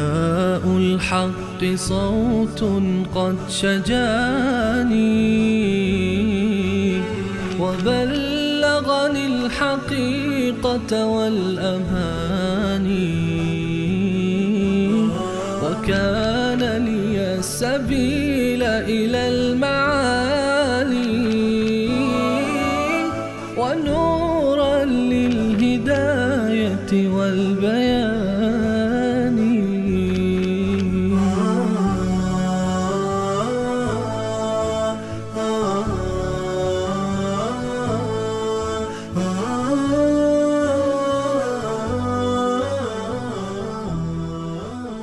نداء الحق صوت قد شجاني وبلغني الحقيقة والأماني وكان لي السبيل إلى المعالي ونورا للهداية والبيان.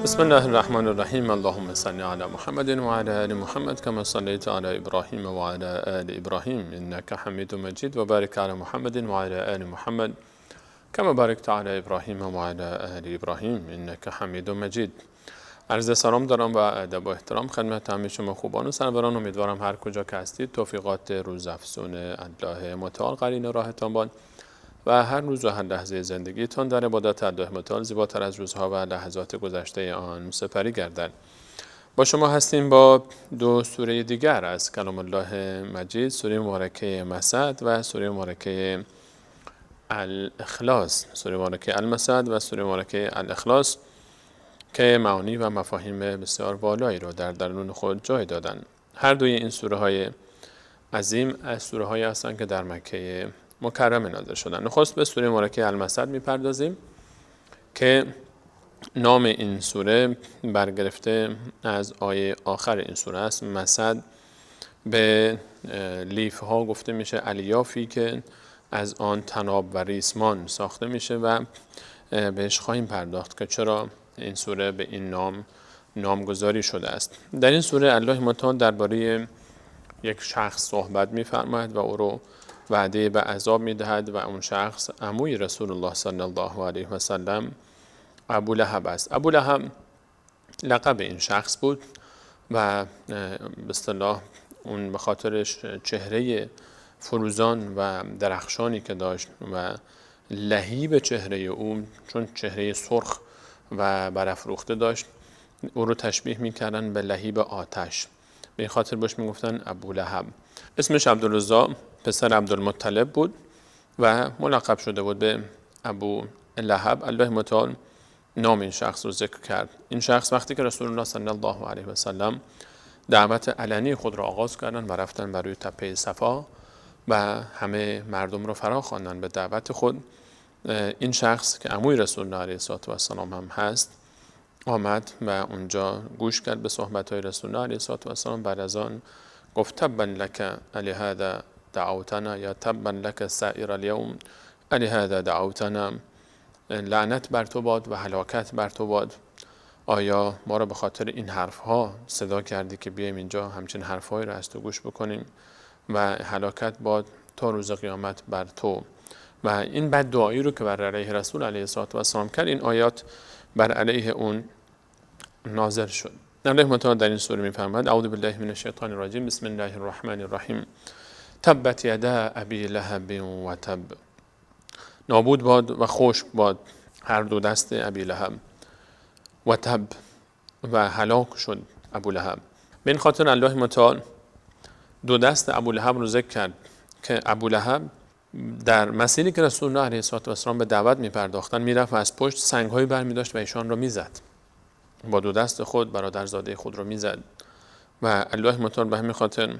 بسم الله الرحمن الرحیم. اللهم صل علی محمد و علی آل محمد کما صلیت علی ابراهیم و علی آل ابراهیم انک حمید مجید و بارک علی محمد و علی آل محمد کما بارکت علی ابراهیم و علی آل ابراهیم انک حمید مجید. عرض سلام دارم و ادب و احترام خدمت همه شما خوبان و سروران. امیدوارم هر کجا که هستید توفیقات روزافزون الله متعال قرین راهتان باد و هر روز و هر لحظه زندگیتان در عبادت الله متعال زیباتر از روزها و لحظات گذشته آن سپری گردد. با شما هستیم با دو سوره دیگر از کلام الله مجید، سوره مبارکه مسد و سوره مبارکه الاخلاص، سوره مبارکه المسد و سوره مبارکه الاخلاص که معانی و مفاهیم بسیار والایی را در درون خود جای دادند. هر دوی این سوره های عظیم از سوره هایی هستند که در مکه مکرمه نازل شدن. نخست به سوره مبارکه المسد میپردازیم که نام این سوره برگرفته از آیه آخر این سوره است. مسد به لیف ها گفته میشه، الیافی که از آن تناب و ریسمان ساخته میشه و بهش خواهیم پرداخت که چرا این سوره به این نامگذاری شده است. در این سوره الله متعال درباره یک شخص صحبت میفرماید و او رو وعده به عذاب میدهد و اون شخص عموی رسول الله صلی الله علیه و سلم ابو لهب است. ابو لهب لقب این شخص بود و به اصطلاح اون به خاطر چهره فروزان و درخشانی که داشت و لهیب چهره او، چون چهره سرخ و برافروخته داشت، او رو تشبیه میکردن به لهیب آتش. به این خاطر بهش میگفتن ابو لهب. اسمش عبدالرضا پسر عبدالمطلب بود و ملقب شده بود به ابو لهب. الله متعال نام این شخص رو ذکر کرد. این شخص وقتی که رسول الله صلی الله علیه و سلم دعوت علنی خود را آغاز کردن و رفتن بر روی تپه صفا و همه مردم رو فرا خواندن به دعوت خود، این شخص که عموی رسول الله علیه و سلم هم هست آمد و اونجا گوش کرد به صحبت‌های رسول الله علیه و سلم. بعد از آن گفت تبا لک لهذا دعوتنا یا تبا لک سائر الیوم لهذا دعوتنا، لعنت بر تو باد و هلاکت بر تو باد. آیا ما را به خاطر این حرفها صدا کردی که بیایم اینجا همچین حرفهایی را از تو گوش بکنیم و هلاکت باد تا روز قیامت بر تو. و این بددعایی رو که بر علیه رسول علیه و سلم کرد، این آیات بر علیه اون نازل شد. الله متعال در این سوره می‌فرماید اعوذ بالله من الشیطان الرجیم بسم الله الرحمن الرحیم تبت یدا ابی لهب و تب، نابود باد و خشک باد هر دو دست ابی لهب و تب و هلاک شد ابو لهب. به این خاطر الله متعال دو دست ابو لهب رو ذکر کرد که ابو لهب در مسیری که رسول الله علیه و سلم به دعوت می‌پرداختن میرفت و از پشت سنگ‌هایی برمی‌داشت و ایشان را میزد، با دو دست خود برادرزاده خود را میزد و الله متعال به همین خاطر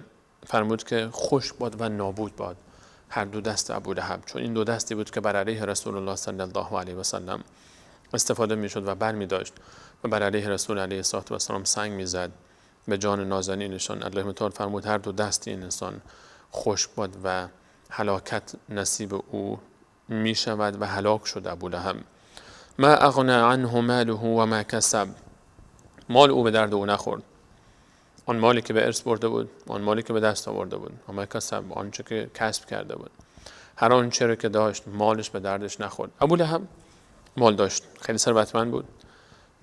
فرمود که خشک باد و نابود باد هر دو دست ابو لهب، چون این دو دستی بود که بر علیه رسول الله صلی الله علیه و سلم استفاده میشد و برمی‌داشت و بر علیه رسول علیه و سلم سنگ میزد به جان نازنینشان. الله متعال فرمود هر دو دست این انسان خشک باد و هلاکت نصیب او می شود و هلاک شد ابو لهب. ما اغنى عنه ماله و ما کسب، مال او به درد او نخورد، آن مالی که به ارث برده بود، آن مالی که به دست آورده بود، و ما کسب، آنچه که کسب کرده بود، هر آنچه را که داشت مالش به دردش نخورد. ابو لهب مال داشت، خیلی ثروتمند بود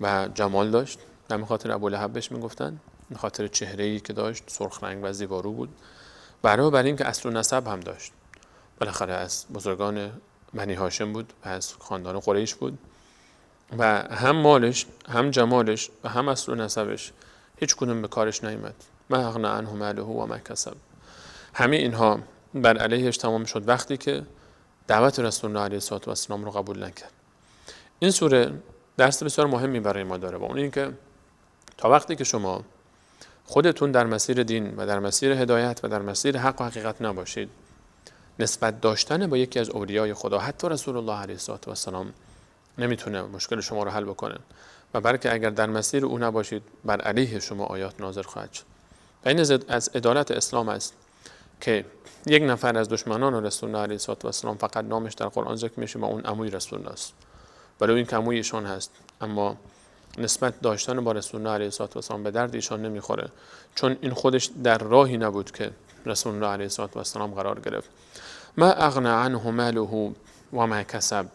و جمال داشت، به خاطر ابو لهب بهش میگفتن، به خاطر چهره‌ای که داشت سرخ رنگ و زیبارو بود، برای اینکه اصل و نسب هم داشت، بالاخره از بزرگان بنی هاشم بود و از خاندان قریش بود و هم مالش، هم جمالش و هم اصل و نسبش هیچ کدوم به کارش نیامد. ما اغنی عنه ماله و ما کسب. همه اینها بر علیهش تمام شد وقتی که دعوت رسول الله علیه السلام رو قبول نکرد. این سوره درس بسیار مهمی برای ما داره و اون این که تا وقتی که شما خودتون در مسیر دین و در مسیر هدایت و در مسیر حق و حقیقت نباشید، نسبت داشتن با یکی از اولیای خدا، حتی رسول الله علیه السلام، نمیتونه مشکل شما رو حل بکنه و بلکه اگر در مسیر او نباشید بر علیه شما آیات نازل خواهد شد. و این از عدالت اسلام است که یک نفر از دشمنان رسول الله علیه السلام فقط نامش در قرآن ذکر میشه و اون عموی رسول الله است، ولی این که عموی ایشان هست، اما نسبت داشتن با رسول الله علیه السلام به درد ایشان نمیخوره، چون این خودش در راهی نبود که رسول الله علیه السلام قرار گرفت. ما اغنی عنه ماله و ما کسب.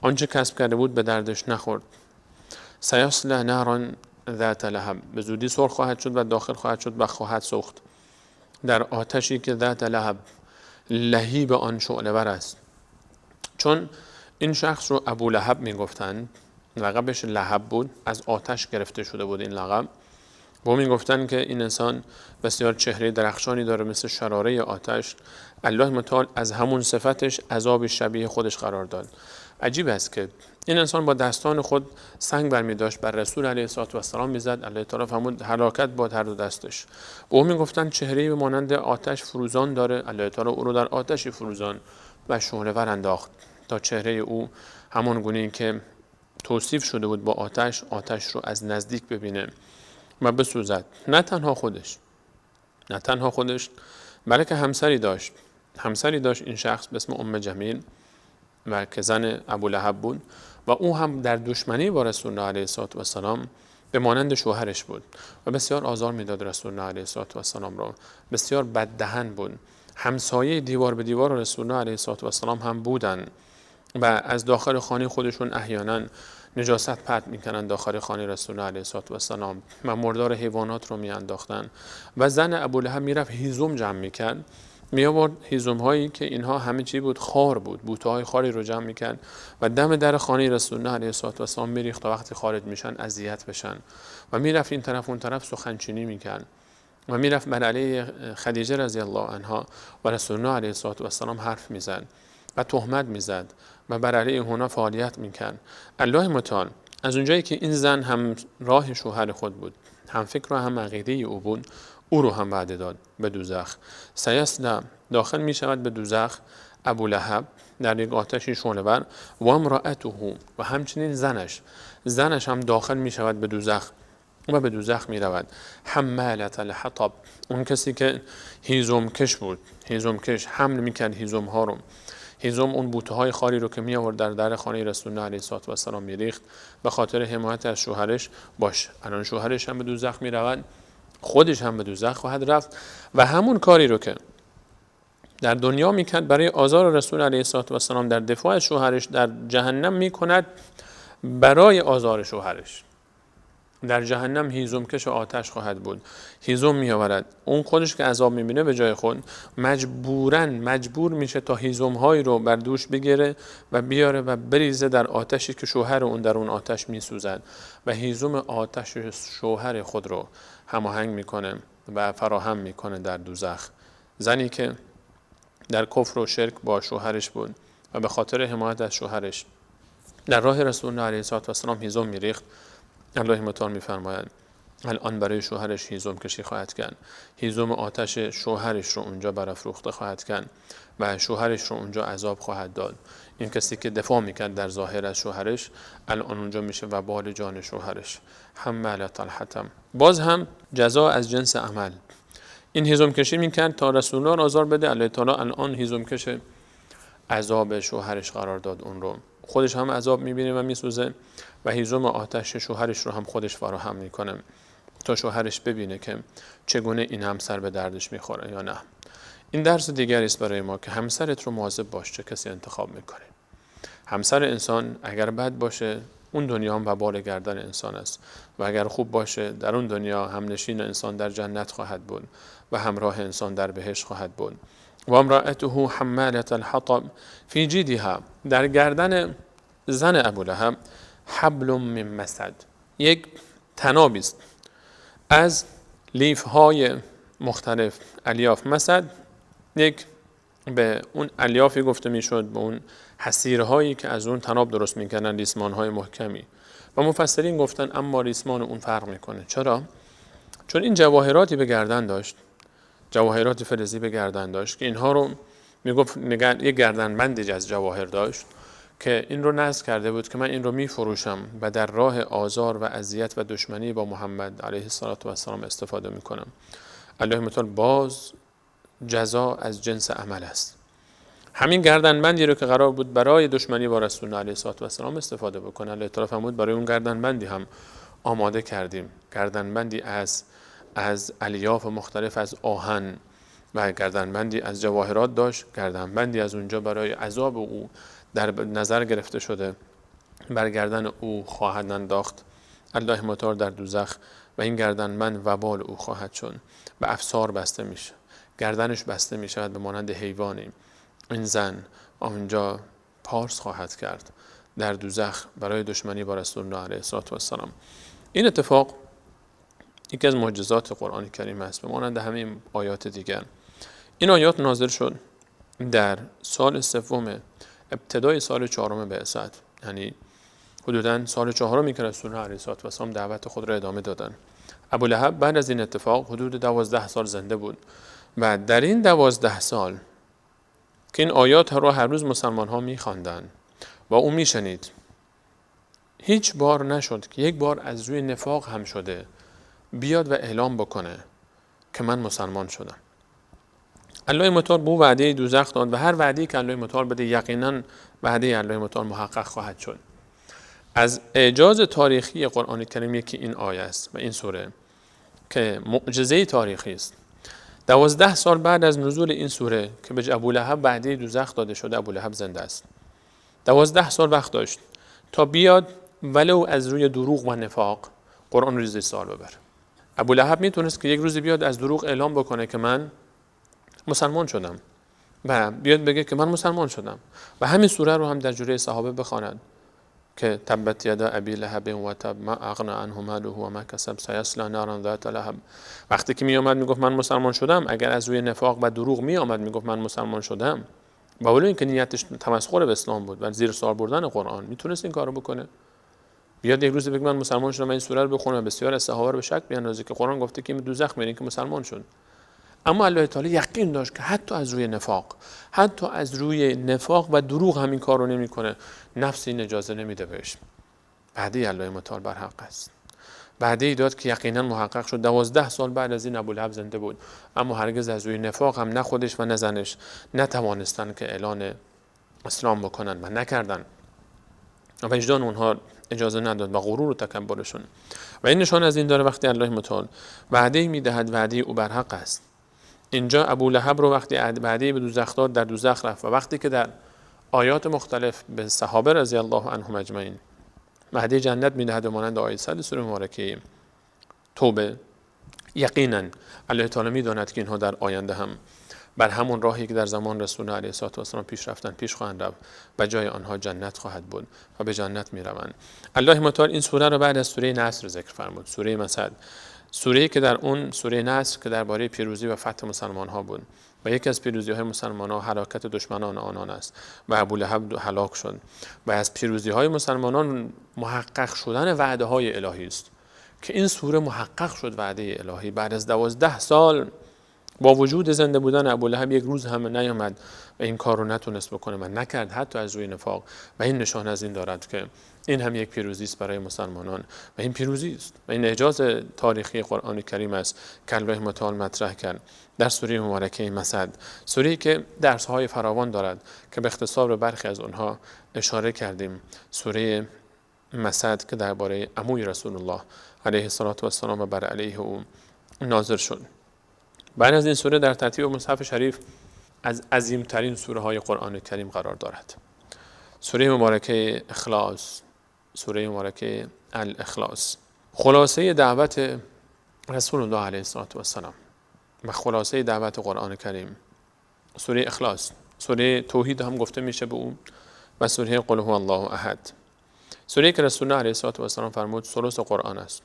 آنچه کسب کرده بود به دردش نخورد. سیصلی نارا ذات لهب. به زودی سرخ خواهد شد و داخل خواهد شد و خواهد سوخت در آتشی که ذات لهب، لهیب آن شعله ور است. چون این شخص رو ابو لهب میگفتند، لقبش لهب بود، از آتش گرفته شده بود این لقب. با میگفتن که این انسان بسیار چهره درخشانی داره مثل شراره آتش. الله متعال از همون صفتش عذاب شبیه خودش قرار داد. عجیب است که این انسان با دستان خود سنگ برمی داشت بر رسول علیه السلام میزد. الله تعالی فرمود هلاکت باد هر دو دستش. او میگفتن چهره‌ای به مانند آتش فروزان داره. الله تعالی او رو در آتشی فروزان و شعله ور انداخت تا چهره او همون گونه‌ای که توصیف شده بود با آتش رو از نزدیک ببینه و بسوزد. نه تنها خودش بلکه همسری داشت این شخص به اسم ام جمیل و که زن ابو لهب بود و او هم در دشمنی با رسول الله علیه السلام به مانند شوهرش بود و بسیار آزار میداد رسول الله علیه السلام را. بسیار بددهن بود. همسایه دیوار به دیوار رسول الله علیه السلام هم بودن و از داخل خانه خودشون احیانا نجاست پرت میکنن داخل خانه رسول الله علیه السلام و مردار حیوانات رو میانداختن و زن ابو لهب میرفت هیزم جمع میکرد، می آورد هیزم هایی که اینها همه چی بود، خار بود، بوته های خاری رو جمع میکرد و دم در خانه رسول الله علیه السلام میریخت تا وقتی خارج میشن اذیت بشن و میرفت این طرف اون طرف سخنچینی میکرد و میرفت بر علیه خدیجه رضی الله عنها و رسول الله علیه السلام حرف میزد و تهمت میزد و بر علیه اونا فعالیت میکرد. الله متعال از اونجایی که این زن هم راه شوهر خود بود، هم فکر و هم عقیده او بود، او رو هم وعده داد به دوزخ. سیصلی، داخل می شود به دوزخ ابو لهب در یک آتشی شعله ور و امرأته، و همچنین زنش هم داخل می شود به دوزخ و به دوزخ می رود. حمالة الحطب، اون کسی که هیزم کش بود، هیزم کش حمل می کرد هیزم ها رو. هیزم اون بوته های خاری رو که می آورد در خانه رسول الله علیه السلام می ریخت به خاطر حمایت از شوهرش. باش الان شوهرش هم به دوزخ می رود، خودش هم به دوزخ خواهد رفت و همون کاری رو که در دنیا میکرد برای آزار رسول علیه السلام در دفاع از شوهرش، در جهنم میکند برای آزار شوهرش. در جهنم هیزم کش آتش خواهد بود، هیزم میآورد. اون خودش که عذاب میبینه به جای خود مجبور میشه تا هیزم هایی رو بر دوش بگیره و بیاره و بریزه در آتشی که شوهر اون در اون آتش میسوزد و هیزم آتش شوهر خود رو هماهنگ میکنه و فراهم میکنه در دوزخ. زنی که در کفر و شرک با شوهرش بود و به خاطر حمایت از شوهرش در راه رسول الله علیه السلام هیزم میریخت، الله متعال میفرماید الان برای شوهرش هیزم کشی خواهد کرد، هیزم آتش شوهرش رو اونجا برافروخته خواهد کرد و شوهرش رو اونجا عذاب خواهد داد. این کسی که دفاع میکرد در ظاهر از شوهرش الان اونجا میشه وبال جان شوهرش. حمالة الحطب، باز هم جزا از جنس عمل. این هیزم کشی میکرد تا رسول الله آزار بده، الله تعالی الان هیزم کش عذاب شوهرش قرار داد. اون رو خودش هم عذاب میبینه و میسوزه و هیزم آتش شوهرش رو هم خودش فراهم میکنه تا شوهرش ببینه که چگونه این همسر به دردش میخوره یا نه. این درس دیگری است برای ما که همسرت رو مواظب باش چه کسی انتخاب میکنه. همسر انسان اگر بد باشه اون دنیا هم وبال گردن انسان است و اگر خوب باشه در اون دنیا همنشین انسان در جنت خواهد بود و همراه انسان در بهشت خواهد بود. و امرأته حمالة الحطب فی جیدها، در گردن زن ابو لهب حبل من مسد، یک تنابی است از لیف‌های مختلف الیاف. مسد یک به اون الیافی گفته میشد، به اون حصیرهایی که از اون تناب درست میکردن، ریسمانهای محکمی. و مفسرین گفتن اما ریسمان اون فرق میکنه. چرا؟ چون این جواهراتی به گردن داشت، جواهرات فلزی به گردن داشت که اینها رو میگفت یک گردنبندی از جواهر داشت که این رو نذر کرده بود که من این رو میفروشم و در راه آزار و اذیت و دشمنی با محمد علیه السلام استفاده میکنم. الله متعال باز جزا از جنس عمل است. همین گردنبندی رو که قرار بود برای دشمنی با رسول علیه السلام استفاده بکنه، الله تعالی فرمود برای اون گردنبندی هم آماده کردیم. گردنبندی از الیاف مختلف، از آهن، و گردنبندی از جواهرات داشت. گردنبندی از اونجا برای عذاب او در نظر گرفته شده، بر گردن او خواهد انداخت الله متعال در دوزخ و این گردنبند وبال او خواهد شد و افسار بسته میشه، گردنش بسته میشه به مانند حیوانی. این زن آنجا پارس خواهد کرد در دوزخ برای دشمنی با رسول الله علیه السلام. این اتفاق یکی از معجزات قرآن کریم است، به مانند همین آیات دیگر. این آیات نازل شد در سال سوم، ابتدای سال چهارم بعثت، یعنی حدوداً سال چهارمی که رسول الله علیه السلام دعوت خود را ادامه دادند. ابولهب بعد از این اتفاق حدود 12 سال زنده بود و در این 12 سال که این آیات را هر روز مسلمان ها می‌خواندند و او میشنید، هیچ بار نشد که یک بار از روی نفاق هم شده بیاد و اعلام بکنه که من مسلمان شدم. الله متعال به وعده دوزخ داد و هر وعده‌ای که الله متعال بده یقینا وعده الله متعال محقق خواهد شد. از اعجاز تاریخی قرآن کریم یکی این آیه است و این سوره که معجزه تاریخی است. 12 سال بعد از نزول این سوره که به ابولهب وعده دوزخ داده شده، ابولهب زنده است. 12 سال وقت داشت تا بیاد ولو از روی دروغ و نفاق قرآن رو زیر سوال ببره. ابولهب میتونست که یک روزی بیاد از دروغ اعلام بکنه که من مسلمان شدم و بیاد بگه که من مسلمان شدم و همین سوره رو هم در جوره صحابه بخواند که تبت یدا ابی لهب و تب ما اغنى عنه ماله و ما کسب سیصلی نارا ذات لهب. وقتی که می اومد میگفت من مسلمان شدم، اگر از روی نفاق و دروغ می اومد میگفت من مسلمان شدم، با ولی اینکه نیتش تمسخر به اسلام بود و زیر سوال بردن قرآن، میتونست این کارو بکنه؟ بیاد یک روز بگه من مسلمان شدم، این سوره رو بخونه، بسیار از صحابه رو به شک بیاندازه که قرآن گفته که دوزخ میرین که مسلمان شد. اما الله تعالی یقین داشت که حتی از روی نفاق و دروغ همین کار رو نمیکنه، نفس این اجازه نمیده بهش. وعده الله متعال بر حق است. وعده ای داد که یقینا محقق شد. 12 سال بعد از این ابولهب زنده بود، اما هرگز از روی نفاق هم نه خودش و نه زنش نتوانستن که اعلان اسلام بکنن و نکردن. وجدان اونها اجازه نداد و غرور و تکبرشون. و این نشان از این داره وقتی الله متعال وعده میدهد، وعده او بر حق است. اینجا ابولهب رو وقتی وعده به دوزخ داد، در دوزخ رفت و وقتی که در آیات مختلف به صحابه رضی الله عنهم اجمعین وعده جنت میدهد، مانند آیه 100 سوره مبارکه توبه، یقینا الله تعالی میداند که اینها در آینده هم بر همون راهی که در زمان رسول الله علیه السلام پیش رفتن پیش خواهند رفت و جای آنها جنت خواهد بود و به جنت میروند. الله متعال این سوره رو بعد از سوره نصر ذکر فرمود، سوره مسد، سوره‌ای که در اون سوره نصر که درباره پیروزی و فتح مسلمان ها بود و یکی از پیروزی‌های مسلمان‌ها هلاکت دشمنان آنان است و ابولهب هلاک شد و از پیروزی‌های مسلمانان محقق شدن وعده‌های الهی است که این سوره محقق شد. وعده الهی بعد از 12 سال با وجود زنده بودن ابولهب یک روز هم نیامد و این کار رو نتونست بکنه و نکرد، حتی از روی نفاق. و این نشان از این دارد که این هم یک پیروزی است برای مسلمانان و این پیروزی است و این اعجاز تاریخی قرآن کریم است که الله متعال مطرح کرد در سوره مبارکه مسد، سوره‌ای که درس‌های فراوان دارد که به اختصار به برخی از اونها اشاره کردیم. سوره مسد که درباره عموی رسول الله علیه السلام و بر علیه او نازل شد. بعد از این سوره در ترتیب مصحف شریف از عظیم‌ترین سوره‌های قرآن کریم قرار دارد. سوره مبارکه اخلاص، سوره مبارکه الاخلاص، خلاصه دعوت رسول الله علیه السلام و خلاصه دعوت قرآن کریم. سوره اخلاص، سوره توحید هم گفته میشه به اون، و سوره قل هو الله احد. سوره‌ای که رسول الله علیه السلام فرمود ثلث قرآن است،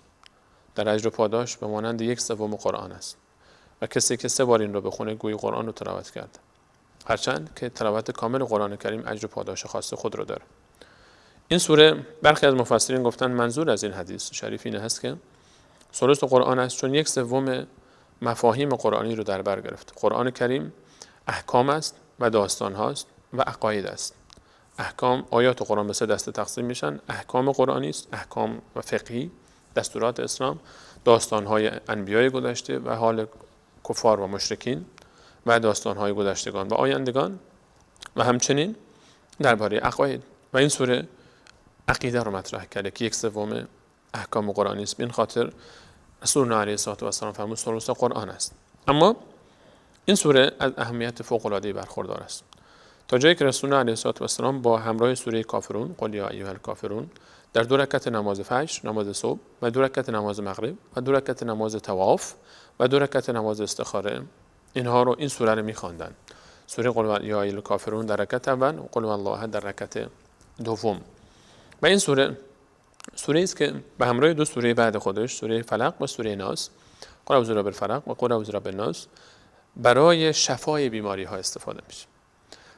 در اجر و پاداش به مانند 1/3 قرآن است و کسی که 3 بار این رو بخونه گویی قرآن رو تلاوت کرده، هرچند که تلاوت کامل قرآن کریم اجر و پاداش خاص خود رو داره. این سوره برخی از مفسرین گفتن منظور از این حدیث شریف اینه هست که ثلث قرآن است چون 1/3 مفاهیم قرآنی رو در بر گرفت. قرآن کریم احکام است و داستان هاست و عقاید است. احکام، آیات قرآن به 3 دسته تقسیم میشن. احکام قرآنی است، احکام و فقهی، دستورات اسلام، داستان‌های انبیای گذشته و حال کفار و مشرکین و داستان‌های گذشتگان و آیندگان و همچنین درباره عقاید. و این سوره عقیده رو مطرح کرده که 1/3 احکام قرآنی است. به این خاطر رسول الله علیه السلام فرمود ثلث قرآن است. اما این سوره از اهمیت فوق‌العاده‌ای برخوردار است تا جایی که رسول الله علیه السلام با همراه سوره کافرون قل یا ایها الکافرون در 2 رکعت نماز فجر، نماز صبح و 2 رکعت نماز مغرب و 2 رکعت نماز طواف و 2 رکعت نماز استخاره این سوره رو می‌خواندند. سوره قل یا ایها الکافرون در رکعت اول، قل والله احد در رکعت دوم. و این سوره است که به همراه 2 سوره بعد خودش، سوره فلق و سوره ناس، قل اعوذ برب الفلق و قل اعوذ برب الناس، برای شفای بیماری ها استفاده میشه.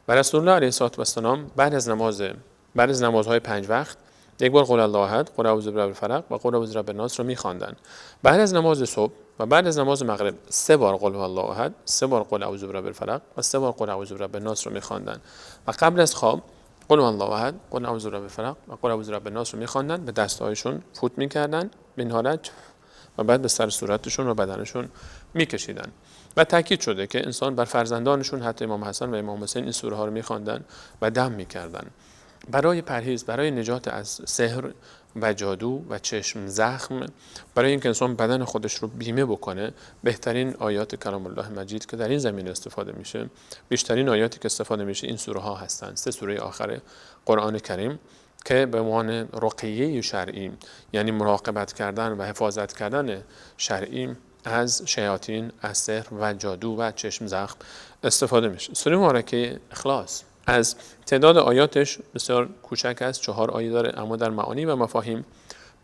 و رسول الله علیه السلام بعد از نمازهای 5 وقت یک بار قل الله احد، قل اعوذ برب الفلق و قل اعوذ برب الناس رو می‌خواندن. بعد از نماز صبح و بعد از نماز مغرب 3 بار قل الله احد، 3 بار قل اعوذ برب الفلق و 3 بار قل اعوذ برب الناس رو می‌خواندن. و قبل از خواب قل الله احد، قل اعوذ برب الفلق و قل اعوذ برب الناس رو می‌خواندن، به دست‌هایشون فوت می‌کردن به این حالت و بعد به سر صورتشون و بدنشون می‌کشیدن. و تاکید شده که انسان بر فرزندانشون، حتی امام حسن و امام حسین، این سوره ها رو می‌خواندن و دم می‌کردن برای پرهیز، برای نجات از سحر و جادو و چشم زخم، برای اینکه انسان بدن خودش رو بیمه بکنه. بهترین آیات کلام الله مجید که در این زمینه استفاده میشه، بیشترین آیاتی که استفاده میشه این سوره ها هستند. 3 سوره آخر قرآن کریم که به عنوان رقیه شرعی، یعنی مراقبت کردن و حفاظت کردن شرعی از شیاطین، از سحر و جادو و چشم زخم استفاده میشه. سوره مبارکه اخلاص از تعداد آیاتش بسیار کوچک است، 4 آیه داره، اما در معانی و مفاهیم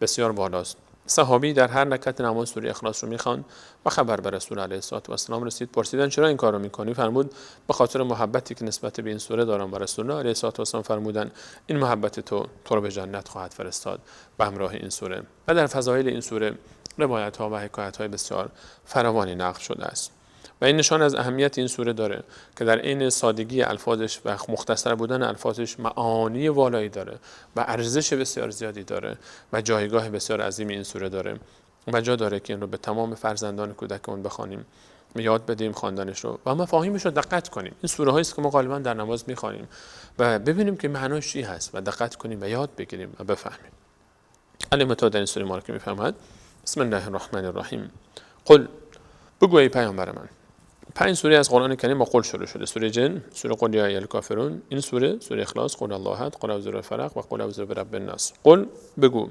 بسیار بالاست. صحابی در هر رکعت نماز سوره اخلاص رو میخوان و خبر به رسول علیه السلام رسید. پرسیدن چرا این کار رو میکنی؟ فرمود به خاطر محبتی که نسبت به این سوره دارم. و رسول الله علیه السلام فرمودن این محبت تو رو به جنت خواهد فرستاد به همراه این سوره. و در فضایل این سوره روایت ها و حکایت های بسیار فراوانی نقل شده است. و این نشان از اهمیت این سوره داره که در عین سادگی الفاظش و مختصر بودن الفاظش معانی والایی داره و ارزش بسیار زیادی داره و جایگاه بسیار عظیمی این سوره داره و جا داره که این رو به تمام فرزندان کودکمون بخوانیم، یاد بدیم خواندنش رو و مفاهیمش رو دقت کنیم. این سوره هایی است که ما غالبا در نماز میخوانیم و ببینیم که معناش چی هست و دقت کنیم و یاد بگیریم و بفهمیم. الله تعالی در این سوره مبارکه میفرماید بسم الله الرحمن الرحیم قل، بگو ای پیامبر من. 5 سوره از قرآن کریم با قل شروع شده. سوره جن، سوره قل یا ایها الکافرون، این سوره اخلاص، قل الله احد، قل اعوذ برب الفلق و قل اعوذ برب الناس. قل، بگو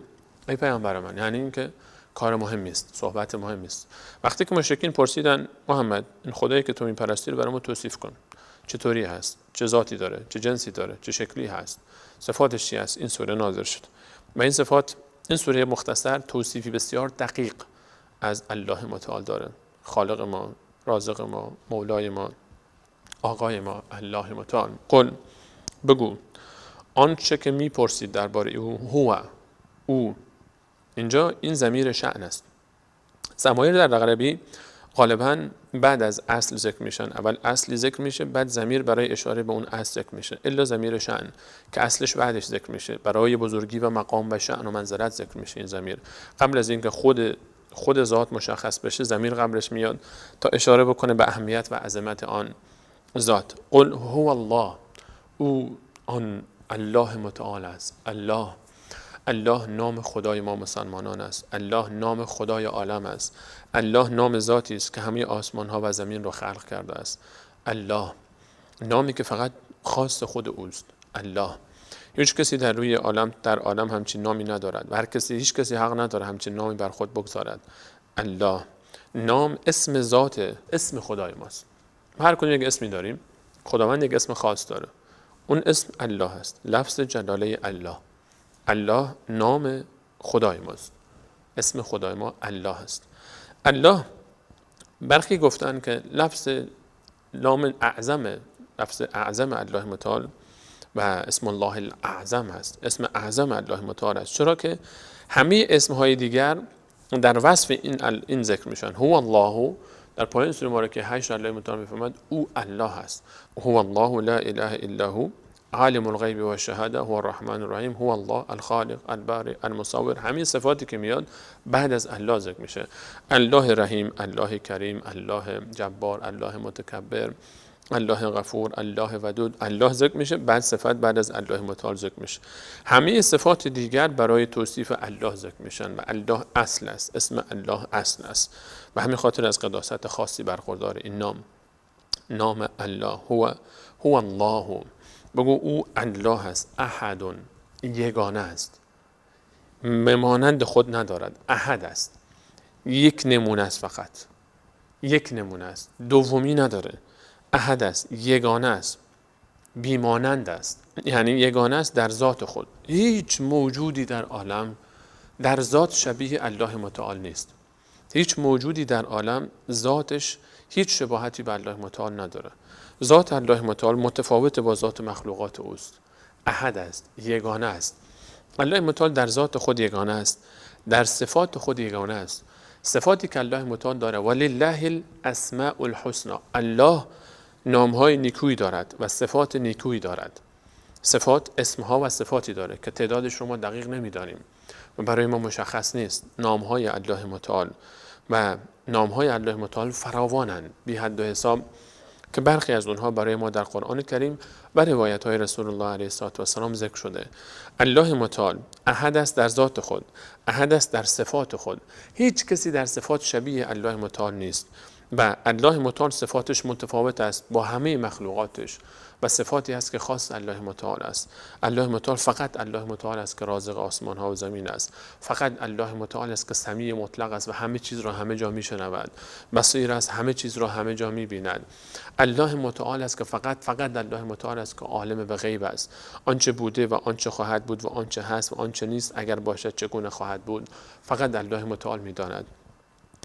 ای پیامبر من، یعنی اینکه کار مهمی است، صحبت مهمی است. وقتی که مشرکین پرسیدن محمد این خدایی که تو میپرستی رو برامون توصیف کن، چطوری هست، چه ذاتی داره، چه جنسی داره، چه شکلی هست، صفاتش چی است، این سوره نازل شد. و این صفات، این سوره مختصر توصیفی بسیار دقیق از الله متعال داره، خالق ما، رازق ما، مولای ما، آقای ما، الله متعال. قل، بگو آنچه که میپرسید درباره او. اینجا این ضمیر شأن است. ضمایر در عربی غالبا بعد از اصل ذکر میشن. اول اصلی ذکر میشه، بعد ضمیر برای اشاره به اون اصل ذکر میشه. الا ضمیر شأن که اصلش بعدش ذکر میشه، برای بزرگی و مقام و شأن و منزلت ذکر میشه. این ضمیر قبل از اینکه خود ذات مشخص بشه، ضمیر قبلش میاد تا اشاره بکنه به اهمیت و عظمت آن ذات. قل هو الله، او آن الله متعال است. الله نام خدای ما مسلمانان است. الله نام خدای عالم است. الله نام ذاتی است که همه آسمان ها و زمین رو خلق کرده است. الله نامی که فقط خاص خود اوست. الله هیچ کسی در عالم همچین نامی ندارد و هیچ کسی حق نداره همچین نامی بر خود بگذارد. الله نام اسم ذات، اسم خدای ماست. هر کدوم یک اسمی داریم، خداوند یک اسم خاص داره، اون اسم الله است، لفظ جلاله الله. الله نام خدای ماست، اسم خدای ما الله است. الله برخی گفتن که لفظ نام اعظم، لفظ اعظم الله متعال و اسم الله الاعظم هست، اسم اعظم الله متعال است، چرا که همه اسمهای دیگر در وصف این ذکر میشن. هو الله در پایان سوره مبارکه 8 الله متعال میفرماید او الله است. هو الله لا اله الا هو عالم الغیب و الشهاده هو الرحمن الرحیم هو الله الخالق البارئ المصور. همین صفاتی که میاد بعد از الله ذکر میشه. الله رحیم، الله کریم، الله جبار، الله متکبر، الله غفور، الله ودود، الله ذکر میشه، بعد صفت بعد از الله متعال ذکر میشه. همه صفات دیگر برای توصیف الله ذکر میشن و الله اصل است، اسم الله اصل است و همین خاطر از قداست خاصی برخوردار این نام الله. هو الله، بگو او الله است، احد، یگانه است، ممانند خود ندارد، احد است، یک نمونه است، فقط یک نمونه است، دومی نداره، احد است، یگانه است، بیمانند است. یعنی یگانه است در ذات خود، هیچ موجودی در عالم در ذات شبیه الله متعال نیست. هیچ موجودی در عالم ذاتش هیچ شباهتی به الله متعال نداره. ذات الله متعال متفاوت با ذات مخلوقات اوست. احد است، یگانه است. الله متعال در ذات خود یگانه است، در صفات خود یگانه است. صفاتی که الله متعال داره، ولله الاسماء الحسنى، الله نامهای نیکویی دارد و صفات نیکویی دارد. صفات اسمها و صفاتی داره که تعدادش رو ما دقیق نمیدانیم و برای ما مشخص نیست. نامهای الله متعال و نامهای الله متعال فراوانند بی حد و حساب که برخی از اونها برای ما در قرآن کریم و روایت های رسول الله علیه السلام ذکر شده. الله متعال احد است در ذات خود، احد است در صفات خود. هیچ کسی در صفات شبیه الله متعال نیست و الله متعال صفاتش متفاوت است با همه مخلوقاتش و صفاتی است که خاص الله متعال است. الله متعال فقط الله متعال است که رازق آسمان ها و زمین است. فقط الله متعال است که سمیع مطلق است و همه چیز را همه جا میشنود. بصیر است، همه چیز را همه جا میبیند. الله متعال است که فقط الله متعال است که عالم به غیب است. آنچه بوده و آنچه خواهد بود و آنچه هست و آنچه نیست، اگر باشد چگونه خواهد بود، فقط الله متعال میداند.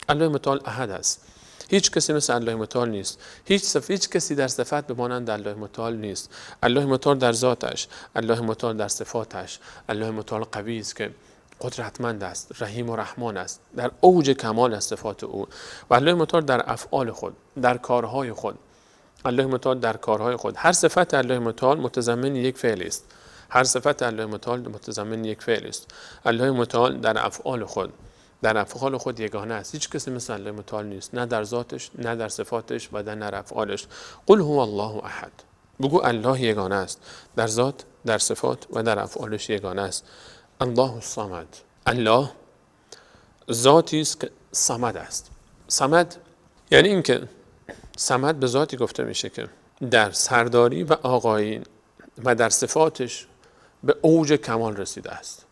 الله متعال احد است. هیچ کسی مثل الله متعال نیست. هیچ کسی در صفت به مانند الله متعال نیست. الله متعال در ذاتش، الله متعال در صفاتش، الله متعال قوی است که قدرتمند است، رحیم و رحمان است، در اوج کمال است صفات او. و الله متعال در افعال خود، در کارهای خود، الله متعال در کارهای خود، هر صفت الله متعال متضمن یک فعل است. هر صفت الله متعال متضمن یک فعل است. الله متعال در افعال خود یگانه است. هیچ کسی مثل الله متعال نیست، نه در ذاتش، نه در صفاتش و در افعالش. قل هو الله احد، بگو الله یگانه است، در ذات، در صفات و در افعالش یگانه است. الله الصمد، الله ذاتی است که صمد است. صمد یعنی اینکه صمد به ذاتی گفته میشه که در سرداری و آقایی و در صفاتش به اوج کمال رسیده است.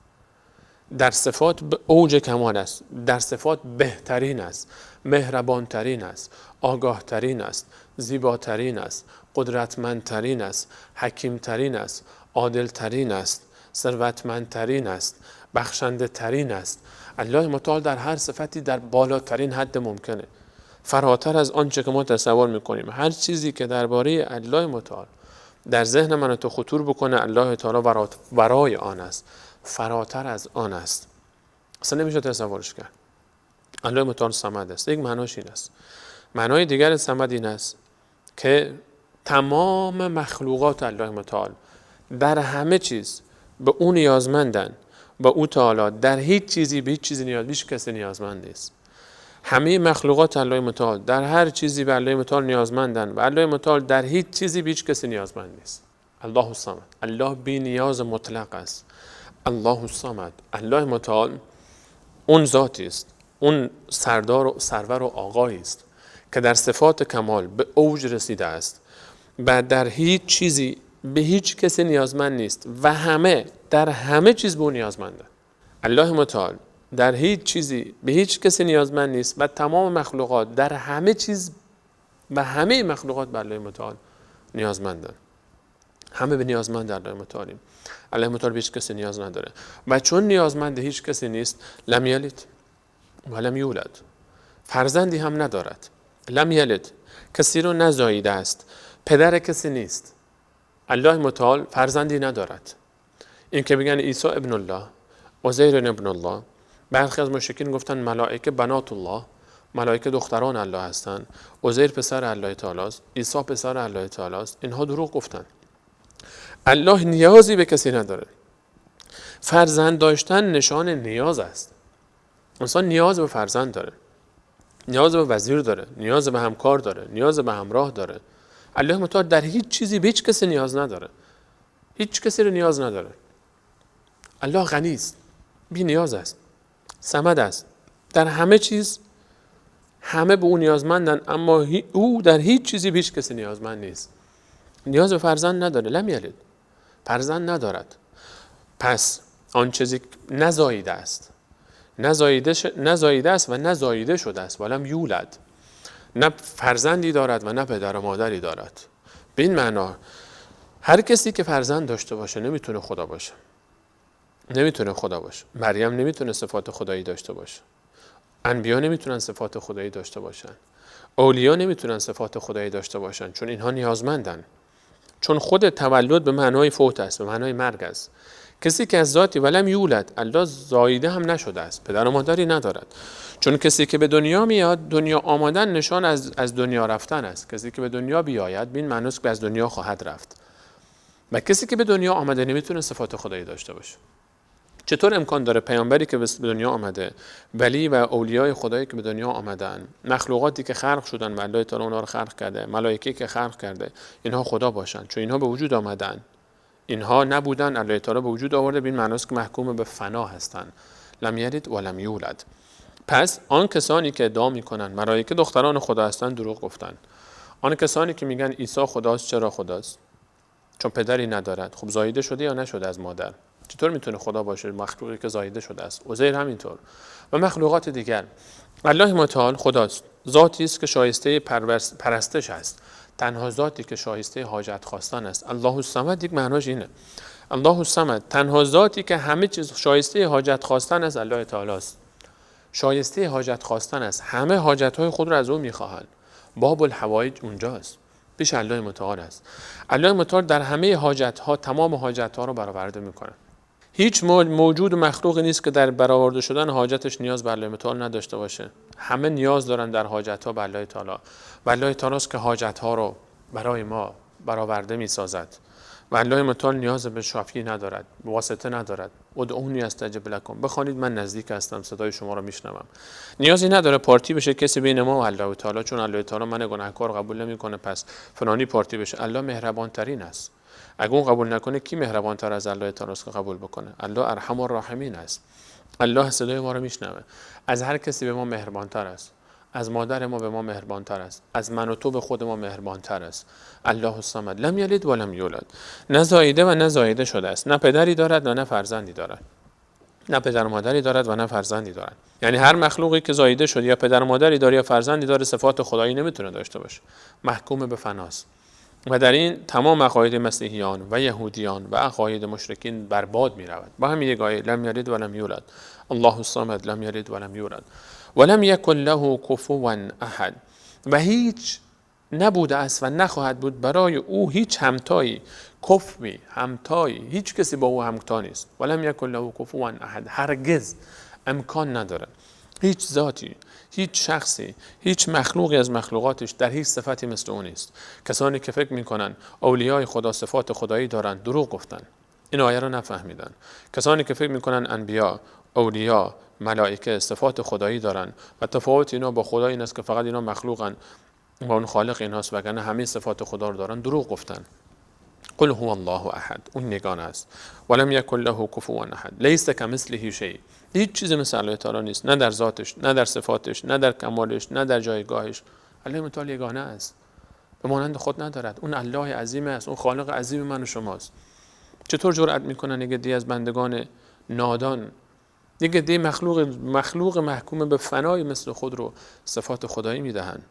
در صفات به اوج کمال است، در صفات بهترین است، مهربانترین است، آگاهترین است، زیباترین است، قدرتمندترین است، حکیمترین است، عادلترین است، ثروتمندترین است، بخشنده ترین است. الله متعال در هر صفتی در بالاترین حد ممکنه، فراتر از آنچه که ما تصور میکنیم. هر چیزی که درباره الله متعال در ذهن من تو خطور بکنه، الله تعالی ورای آن است، فراتر از آن است، اصلا نمیشه تصورش کرد. الله متعال صمد است. یک معناش این است. معنای دیگر صمد این است که تمام مخلوقات الله متعال در همه چیز به اون نیازمندن، به او تعالی در هیچ چیزی به هیچ چیزی نیاز، هیچ کسی نیازمند نیست. همه مخلوقات الله متعال در هر چیزی به الله متعال نیازمندن و الله متعال در هیچ چیزی به هیچ کسی نیازمند نیست. الله الصمد، الله بی نیاز مطلق است. الله الصمد، الله متعال اون ذاتی است، اون سردار و سرور و آقایی است که در صفات کمال به اوج رسیده است و در هیچ چیزی به هیچ کسی نیازمند نیست و همه در همه چیز به اون نیازمنده. الله متعال در هیچ چیزی به هیچ کسی نیازمند نیست و تمام مخلوقات در همه چیز و همه مخلوقات به الله متعال نیازمندند. همه به نیازمند الله متعالیم. الله متعال به هیچ کسی نیاز نداره و چون نیازمند هیچ کسی نیست، لم یلد و لم یولد، فرزندی هم ندارد. لم یلد، کسی رو نزاییده است، پدر کسی نیست. الله متعال فرزندی ندارد. این که بگن عیسی ابن الله، عزیر ابن الله، برخی از مشرکین گفتن ملائکه بنات الله، ملائکه دختران الله هستند، عزیر پسر الله تعالی است، عیسی پسر الله تعالی است. اینها دروغ گفتن. الله نیازی به کسی نداره. فرزند داشتن نشان نیاز است. انسان نیاز به فرزند داره، نیاز به وزیر داره، نیاز به همکار داره، نیاز به همراه داره. الله متعال در هیچ چیزی به هیچ کسی نیاز نداره، هیچ کسی رو نیاز نداره. الله غنی است، بی نیاز است، صمد است، در همه چیز همه به او نیازمندن، اما او در هیچ چیزی به هیچ کسی نیازمند نیست. نیاز به فرزند نداره. لم یلد، فرزند ندارد. پس آن چیزی نزاییده است، نزاییده است و نزاییده شده است، ولم یولد، نه فرزندی دارد و نه پدر و مادری دارد. به این معنا هر کسی که فرزند داشته باشه نمیتونه خدا باشه، نمیتونه خدا باشه. مریم نمیتونه صفات خدایی داشته باشه، انبیا نمیتونن صفات خدایی داشته باشن، اولیا نمیتونن صفات خدایی داشته باشن، چون اینها نیازمندن. چون خود تولد به معنای فوت است، به معنای مرگ است. کسی که از ذاتی ولم یولد، الله زاییده هم نشده است، پدر و مادری ندارد. چون کسی که به دنیا میاد، دنیا آمدن نشان از دنیا رفتن است. کسی که به دنیا بیاید بین معنی است که از دنیا خواهد رفت. و کسی که به دنیا آمده نمیتونه صفات خدایی داشته باشه. چطور امکان داره پیامبری که به دنیا آمده، ولی و اولیای خدایی که به دنیا آمدن، مخلوقاتی که خلق شدن و الله تعالی اونها رو خلق کرده، ملائکه که خلق کرده، اینها خدا باشن؟ چون اینها به وجود آمدن، اینها نبودن، الله تعالی به وجود آورده. بین معنی است که محکوم به فنا هستن. لم یلد و لم یولد. پس آن کسانی که ادعا میکنن ملائکه دختران خدا هستند دروغ گفتن. آن کسانی که میگن عیسی خداست، چرا خداست؟ چون پدری ندارد. خب زاییده شده یا نشده از مادر؟ چطور میتونه خدا باشه مخلوقی که زاییده شده است؟ عزیر همینطور و مخلوقات دیگر. الله متعال خداست، ذاتی است که شایسته پرستش است، تنها ذاتی که شایسته حاجت خواستن است. الله الصمد یک معناش اینه. الله الصمد، تنها ذاتی که همه چیز شایسته حاجت خواستن است. الله تعالی است، شایسته حاجت خواستن است، همه حاجت‌های خود را از او می‌خواهند. باب الحوائج اونجاست، پیش الله متعال است. الله متعال در همه حاجت‌ها تمام حاجت‌ها رو برآورده می‌کنه. هیچ موجود و مخلوقی نیست که در برآورده شدن حاجتش نیاز به الله متعال نداشته باشه. همه نیاز دارن در حاجت‌ها به الله تعالی. و الله تعالی است که حاجت‌ها رو برای ما برآورده می‌سازد. و الله متعال نیاز به شافی ندارد، واسطه ندارد. ادعونی استجب لکم، بخوانید من نزدیک هستم، صدای شما رو میشنوم. نیازی نداره پارتی بشه کسی بین ما و الله تعالی، چون الله تعالی من گناهکار قبول نمیکنه پس فلانی پارتی بشه. الله مهربان ترین است. اگه اون قبول نکنه کی مهربان تر از الله تعالی است که قبول بکنه؟ الله ارحم الراحمین است. الله صدای ما رو میشنوه. از هر کسی به ما مهربان تر است. از مادر ما به ما مهربان تر است، از من و تو به خود ما مهربان تر است. الله الصمد، لم یلد و لم یولد، نه زاییده و نه زاییده شده است، نه پدری دارد و نه فرزندی دارد، نه پدر و مادری دارد و نه فرزندی دارد. یعنی هر مخلوقی که زاییده شد یا پدر و مادری داره یا فرزندی داره صفات خدایی نمیتونه داشته باشه، محکوم به فناست. و در این تمام عقاید مسیحیان و یهودیان و عقاید مشرکین برباد می رود. با همین یک آیه لم یلد و لم یولد، الله الصمد لم یلد و لم یولد ولم یکن له کفوا احد، و هیچ نبوده است و نخواهد بود برای او هیچ همتایی، کفوی همتایی، هیچ کسی با او همتا نیست. ولم یکن له کفوا احد، هرگز امکان نداره هیچ ذاتی، هیچ شخصی، هیچ مخلوقی از مخلوقاتش در هیچ صفتی مثل اون نیست. کسانی که فکر میکنن اولیای خدا صفات خدایی دارن دروغ گفتن، این آیه رو نفهمیدن. کسانی که فکر میکنن انبیا، اولیا، ملائکه صفات خدایی دارن و تفاوت اینا با خدا این است که فقط اینا مخلوقن و اون خالق ایناست، وگرنه همه صفات خدا رو دارن، دروغ گفتن. قل هو الله احد، اون یگانه است. ولم یکن له کفوا احد، لیس کمثله شیء، هیچ چیزی مثل الله تعالی نیست، نه در ذاتش، نه در صفاتش، نه در کمالش، نه در جایگاهش. الله متعال یگانه است، به مانند خود ندارد. اون الله عظیم است، اون خالق عظیم من و شماست. چطور جرأت میکنن یک عده از بندگان نادان، یک عده مخلوق محکوم به فنای مثل خود رو صفات خدایی میدهند؟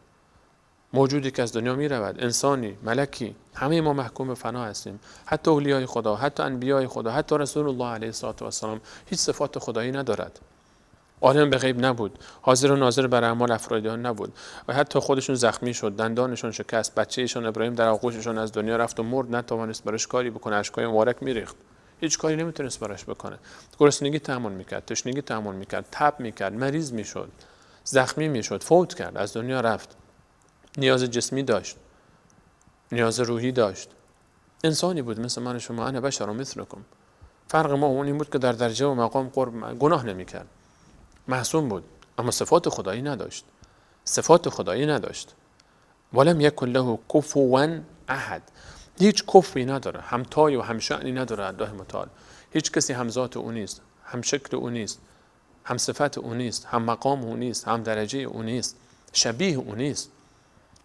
موجودی که از دنیا می رود، انسانی، ملکی، همه ما محکوم به فنا هستیم. حتی اولیای خدا، حتی انبیای خدا، حتی رسول الله علیه السلام هیچ صفات خدایی ندارد. عالم به غیب نبود، حاضر و ناظر بر اعمال افرادیان نبود و حتی خودشون زخمی شد، دندانشون شکست، بچه ایشون ابراهیم در آغوششون از دنیا رفت و مرد، نتوانست براش کاری بکنه، اشکای مبارک میریخت، هیچ کاری نمیتونست براش بکنه. گرسنگی تحمل میکرد، تشنگی تحمل میکرد، تب میکرد، مریض میشد، زخمی میشد، فوت کرد، از دنیا رفت. نیاز جسمی داشت، نیاز روحی داشت. انسانی بود مثل من شما، انا بشر مثلکم. فرق ما اون این بود که در درجه و مقام قرب گناه نمیکرد، معصوم بود، اما صفات خدایی نداشت. صفات خدایی نداشت. ولم یکن له کفوا احد. هیچ کفوی نداره، همتای و همشأنی نداره الله متعال. هیچ کسی همذات او نیست، هم شکل او نیست، هم صفت او نیست، هم مقام او نیست، هم درجه او نیست، شبیه او نیست.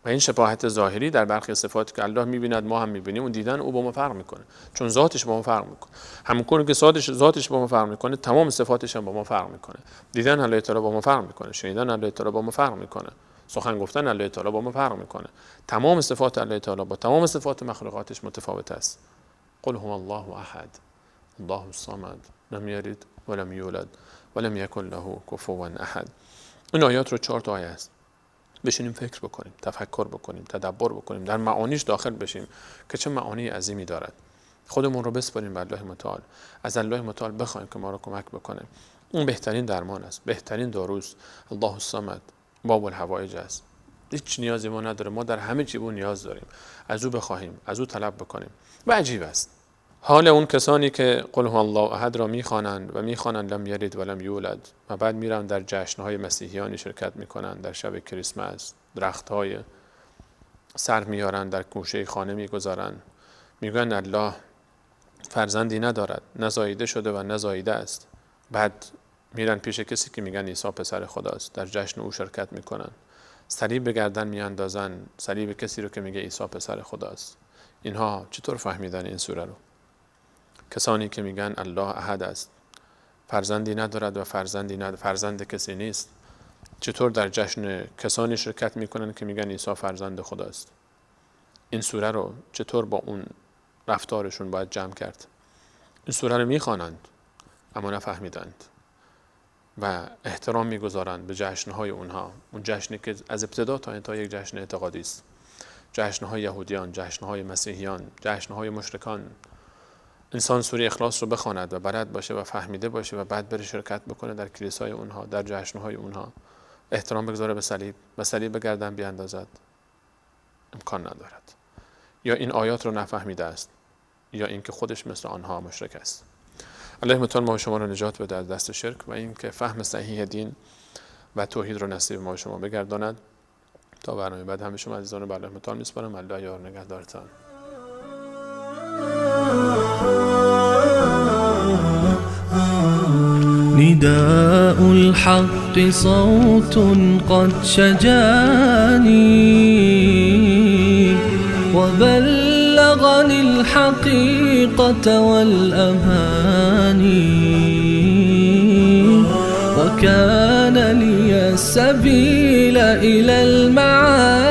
و این شباهت ظاهری در برخی صفاتی که الله می‌بیند ما هم می‌بینیم، اون دیدن او با ما فرق می‌کنه، چون ذاتش با ما فرق می‌کنه. همونطور که ذاتش با ما فرق می‌کنه، تمام صفاتش هم با ما فرق می‌کنه. دیدن الله تعالی با ما فرق می‌کنه، شنیدن الله تعالی با ما فرق می‌کنه، سخن گفتن الله تعالی با ما فرق می‌کنه. تمام صفات الله تعالی با تمام صفات مخلوقاتش متفاوت است. قل هو الله احد الله الصمد لم یلد ولم یولد ولم یکن له کفوا احد. این آیات رو 4 تا آیه است. بشینیم فکر بکنیم، تفکر بکنیم، تدبر بکنیم، در معانیش داخل بشیم که چه معانی عظیمی دارد. خودمون رو بسپاریم به الله متعال، از الله متعال بخوایم که ما رو کمک بکنه. اون بهترین درمان است، بهترین داروست. الله الصمد باب الحوائج است. هیچ نیازی ما نداره، ما در همه چی به نیاز داریم. از او بخواهیم، از او طلب بکنیم. و عجیب است حال اون کسانی که قل هو الله احد را میخوانند و میخوانند لم یلد ولم یولد و بعد میرن در جشن‌های مسیحیانی شرکت میکنند، در شب کریسمس درخت‌های سر میارن، در گوشه خانه میگذارن، میگن الله فرزندی ندارد، نزاییده شده و نزاییده است. بعد میرن پیش کسی که میگن عیسی پسر خداست، در جشن او شرکت میکنن، صلیب به گردن میاندازن، صلیب کسی رو که میگه عیسی پسر خداست. اینها چطور فهمیدن این سوره رو؟ کسانی که میگن الله احد است، فرزندی ندارد و فرزند کسی نیست، چطور در جشن کسانی شرکت میکنن که میگن عیسی فرزند خداست؟ این سوره رو چطور با اون رفتارشون باید جمع کرد؟ این سوره رو میخوانند اما نفهمیدند و احترام میگذارند به جشنهای اونها، اون جشنی که از ابتدا تا انتها یک جشن اعتقادی است. جشنهای یهودیان، جشنهای مسیحیان، جشنهای مشرکان. انسان سوره اخلاص رو بخواند و بلد باشه و فهمیده باشه و بعد بره شرکت بکنه در کلیسای اونها، در جشنهای اونها، احترام بگذاره به صلیب و صلیب به گردن بیاندازد، امکان ندارد. یا این آیات رو نفهمیده است یا اینکه خودش مثل آنها مشرک است. الله متعال ما و شما رو نجات بده از دست شرک و اینکه فهم صحیح دین و توحید رو نصیب ما و شما بگرداند. تا برنامه بعد همه شما عزیزان رو به الله متعال میسپارم. الله یار نگهدارتان. نداء الحق صوت قد شجاني وبلغني الحقيقة والأماني وكان لي السبيل إلى المعاني